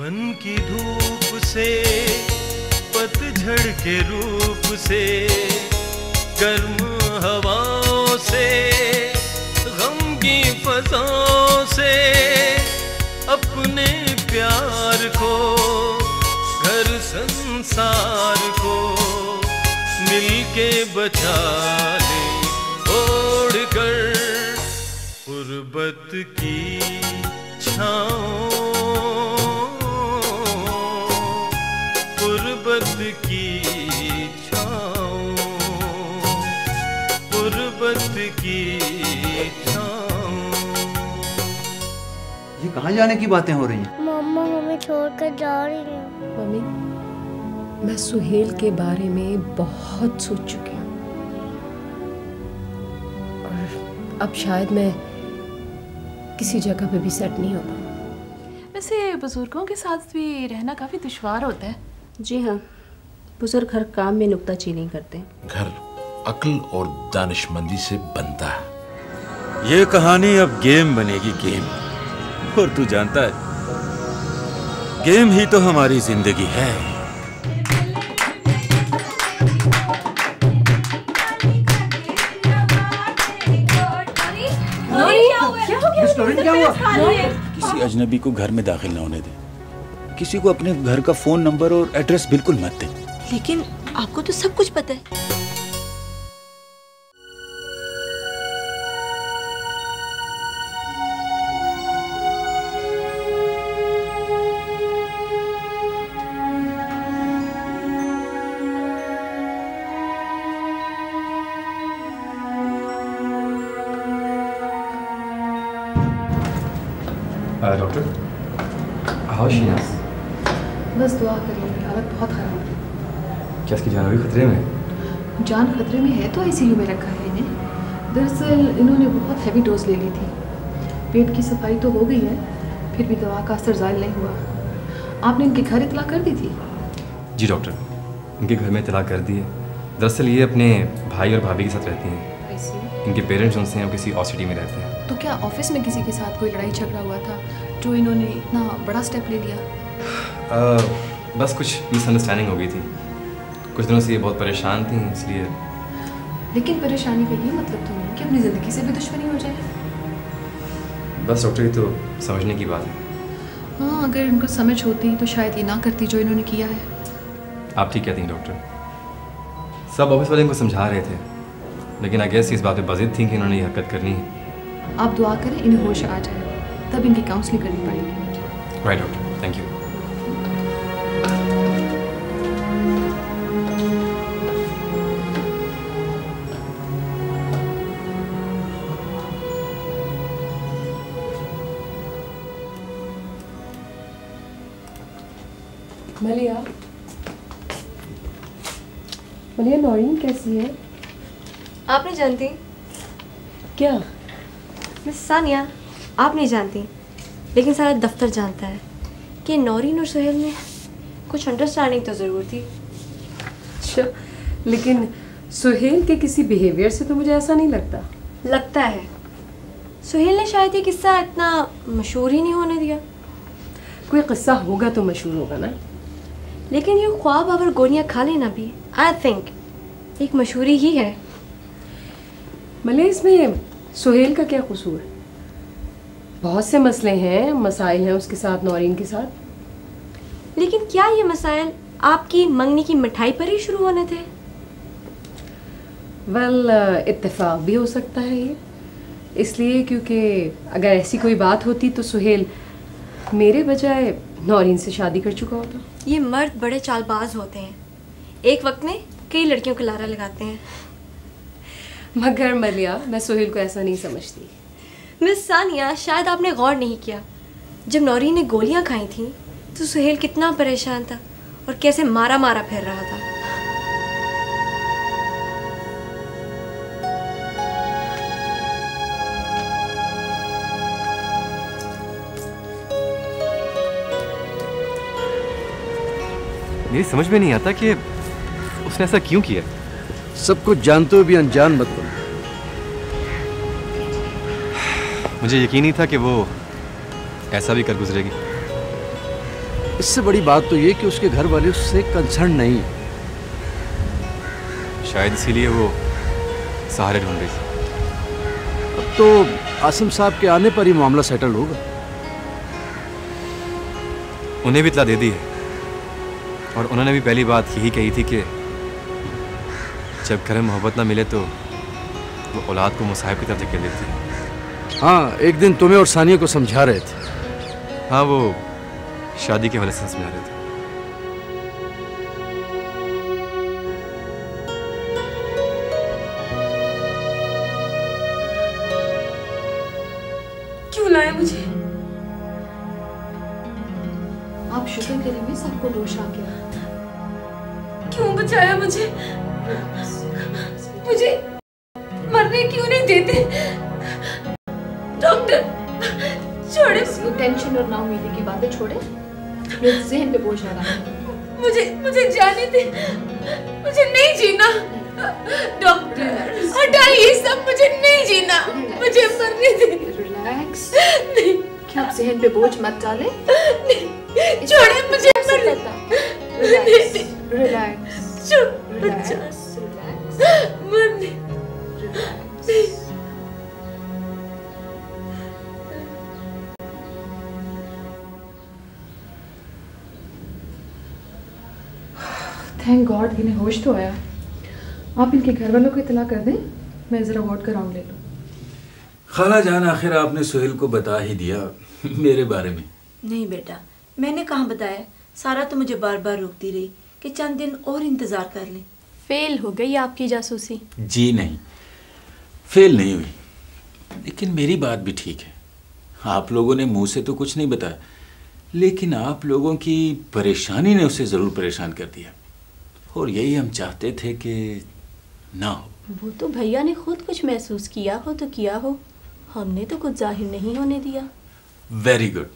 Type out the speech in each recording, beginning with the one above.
बचपन की धूप से, पतझड़ के रूप से, गर्म हवाओं से, गम की फजाओं से, अपने प्यार को, घर संसार को मिलके बचा ले, ओढ़ कर गुर्बत की छाँव, गुर्बत की छाँव, गुर्बत की छाँव। ये कहाँ जाने की बातें हो रही हैं? मम्मा हमें छोड़कर जा रही है। मम्मी, मैं सुहेल के बारे में बहुत सोच चुकी हूँ और अब शायद मैं किसी जगह पे भी सेट नहीं हो पाऊँ। वैसे बुजुर्गों के साथ भी रहना काफ़ी दुश्वार होता है। जी हाँ, बुजुर्ग हर काम में नुक्ताचीनी करते हैं। घर अक्ल और दानिशमंदी से बनता है। ये कहानी अब गेम बनेगी, गेम। और तू जानता है, गेम ही तो हमारी जिंदगी है। क्या हुआ? किसी अजनबी को घर में दाखिल ना होने दे। किसी को अपने घर का फोन नंबर और एड्रेस बिल्कुल मत दे। लेकिन आपको तो सब कुछ पता है। Doctor, how she is? बस दुआ करिए, हालत बहुत ख़राब है। क्या इसकी जान अभी खतरे में? जान खतरे में है तो आईसीयू में रखा है इन्हें। दरअसल इन्होंने बहुत हैवी डोज ले ली थी। पेट की सफाई तो हो गई है, फिर भी दवा का असर ज़ायल नहीं हुआ। आपने इनके घर इत्तला कर दी थी? जी डॉक्टर, इनके घर में इत्तला कर दी है। दरअसल ये अपने भाई और भाभी के साथ रहती हैं। इनके पेरेंट्स उनसे हम किसी और सिटी में रहते हैं। तो क्या ऑफिस में किसी के साथ कोई लड़ाई झगड़ा हुआ था जो इन्होंने इतना बड़ा स्टेप ले लिया? बस कुछ मिसअंडरस्टैंडिंग हो गई थी। कुछ दिनों से ये बहुत परेशान थी, इसलिए। लेकिन परेशानी का ये मतलब तो नहीं कि अपनी ज़िंदगी से भी दुश्मनी हो जाए। बस डॉक्टर, ये तो समझने की बात है। हाँ, अगर इनको समझ होती तो शायद ये ना करती जो इन्होंने किया है। आप ठीक कहती हैं डॉक्टर। सब ऑफिस वाले इनको समझा रहे थे, लेकिन आई गेस इस बात पे बज़िद थी कि इन्होंने ये हरकत करनी है। आप दुआ करें इन्हें होश आ जाए, तब इनकी काउंसलिंग करनी पड़ेगी। Right doctor, thank you. मलिया, नौरीन कैसी है? आप नहीं जानती? क्या? मिस सानिया, आप नहीं जानती, लेकिन सारा दफ्तर जानता है कि नौरीन और सुहेल में कुछ अंडरस्टैंडिंग तो ज़रूर थी। अच्छा, लेकिन सुहेल के किसी बिहेवियर से तो मुझे ऐसा नहीं लगता। लगता है। सुहेल ने शायद ये किस्सा इतना मशहूर ही नहीं होने दिया। कोई किस्सा होगा तो मशहूर होगा ना। लेकिन ये ख्वाब अगर गोलियाँ खा लेना भी, आई थिंक एक मशहूरी ही है। मलिया, इसमें सुहेल का क्या कसूर है? बहुत से मसले हैं, मसाइल हैं उसके साथ, नौरीन के साथ। लेकिन क्या ये मसाइल आपकी मंगनी की मिठाई पर ही शुरू होने थे? वेल, इत्तेफाक भी हो सकता है ये, इसलिए क्योंकि अगर ऐसी कोई बात होती तो सुहेल मेरे बजाय नौरीन से शादी कर चुका होता। ये मर्द बड़े चालबाज होते हैं, एक वक्त में कई लड़कियों को लारा लगाते हैं। मगर मलिया, मैं सुहेल को ऐसा नहीं समझती। मिस सानिया, शायद आपने गौर नहीं किया, जब नौरीन ने गोलियां खाई थी तो सुहेल कितना परेशान था और कैसे मारा मारा फिर रहा था। मेरी समझ में नहीं आता कि उसने ऐसा क्यों किया। सब कुछ जानते हुए भी अनजान मत बनो। मुझे यकीन नहीं था कि वो ऐसा भी कर गुजरेगी। इससे बड़ी बात तो ये कि उसके घर वाले उससे कंसर्न नहीं है। शायद इसीलिए वो सहारे ढूंढ रही थी। अब तो आसिम साहब के आने पर ही मामला सेटल होगा। उन्हें भी इत्तला दे दी है और उन्होंने भी पहली बात यही कही थी कि जब घर में मोहब्बत ना मिले तो वो औलाद को मुसाहिब की तरफ धकेल देती है। हाँ, एक दिन तुम्हें और सानिया को समझा रहे थे। हाँ, वो शादी के हवाले से समझा रहे थे। क्यों लाए मुझे? आप शुक्र करें मिस, आपको होश आ गया। क्यों बचाया मुझे? मुझे मरने क्यों नहीं देते? डॉक्टर छोड़े। ये टेंशन और नाउमीदी की बातें छोड़े, ये ज़हन पे बोझ लगा। मुझे जाने दे, मुझे नहीं जीना। डॉक्टर हटाइए सब, मुझे नहीं जीना, मुझे मरने दे। रिलैक्स। नहीं, क्या आप ज़हन पे बोझ मत डालें। छोड़े मुझे मरने। रिलैक्स। मरने। थैंक गॉड इन्हें होश तो आया। आप इनके घर वालों को इतला कर दें, मैं ज़रा वार्ड का राउंड ले लूँ। खाला जान, आखिर आपने सुहेल को बता ही दिया मेरे बारे में। नहीं बेटा, मैंने कहाँ बताया। सारा तो मुझे बार बार रोकती रही कि चंद दिन और इंतज़ार कर लें। फेल हो गई आपकी जासूसी। जी नहीं, फेल नहीं हुई, लेकिन मेरी बात भी ठीक है। आप लोगों ने मुंह से तो कुछ नहीं बताया, लेकिन आप लोगों की परेशानी ने उसे ज़रूर परेशान कर दिया, और यही हम चाहते थे कि ना हो। वो तो भैया ने खुद कुछ महसूस किया हो तो किया हो, हमने तो कुछ जाहिर नहीं होने दिया। Very good.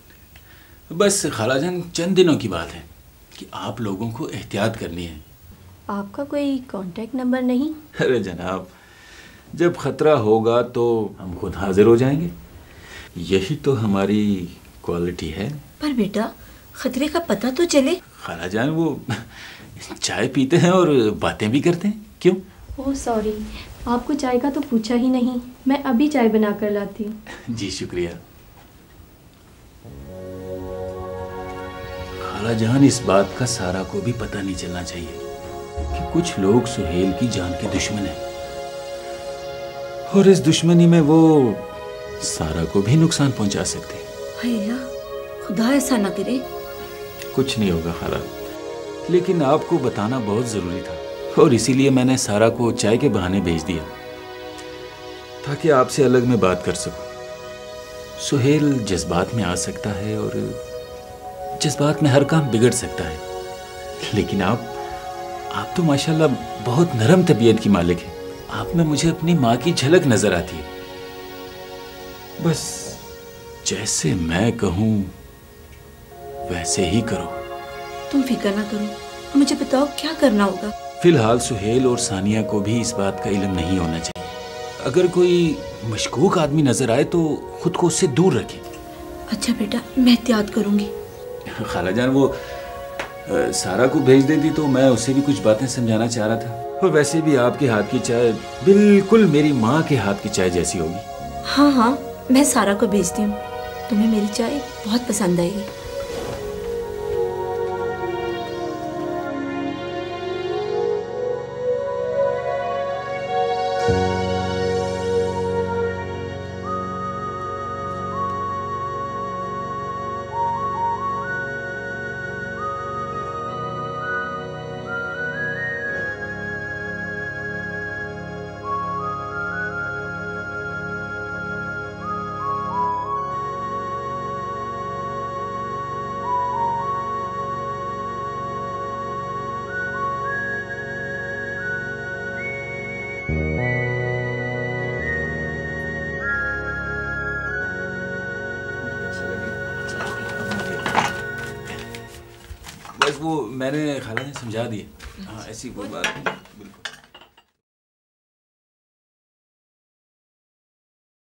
बस खालाजान, चंद दिनों की बात है कि आप लोगों को एहतियात करनी है। आपका कोई कांटेक्ट नंबर नहीं? अरे जनाब, जब खतरा होगा तो हम खुद हाजिर हो जाएंगे, यही तो हमारी क्वालिटी है। पर बेटा, खतरे का पता तो चले। खालाजान, वो चाय पीते हैं और बातें भी करते हैं, क्यों? ओह सॉरी, आपको चाय का तो पूछा ही नहीं। मैं अभी चाय बना कर लाती हूँ। जी शुक्रिया। खालाजान, इस बात का सारा को भी पता नहीं चलना चाहिए कि कुछ लोग सुहेल की जान के दुश्मन हैं, और इस दुश्मनी में वो सारा को भी नुकसान पहुंचा सकते हैं। हाय अल्लाह, खुदा ऐसा ना करे। कुछ नहीं होगा खाला, लेकिन आपको बताना बहुत जरूरी था, और इसीलिए मैंने सारा को चाय के बहाने भेज दिया ताकि आपसे अलग में बात कर सकूं। सुहेल जज्बात में आ सकता है और जज्बात में हर काम बिगड़ सकता है, लेकिन आप तो माशाल्लाह बहुत नरम तबीयत की मालिक हैं। आप में मुझे अपनी माँ की झलक नजर आती है। बस जैसे मैं कहूं वैसे ही करो। तुम फिक्र ना करो, मुझे बताओ क्या करना होगा। फिलहाल सुहेल और सानिया को भी इस बात का इल्म नहीं होना चाहिए। अगर कोई मशकूक आदमी नजर आए तो खुद को उससे दूर रखें। अच्छा बेटा, मैं एहतियात करूंगी। खालाजान, वो सारा को भेज देती तो मैं उसे भी कुछ बातें समझाना चाह रहा था, और वैसे भी आपके हाथ की चाय बिल्कुल मेरी माँ के हाथ की चाय जैसी होगी। हाँ हाँ, मैं सारा को भेजती हूँ, तुम्हें मेरी चाय बहुत पसंद आएगी। बस वो मैंने खाला ने समझा दिया। हाँ, ऐसी कोई बात नहीं। बिल्कुल।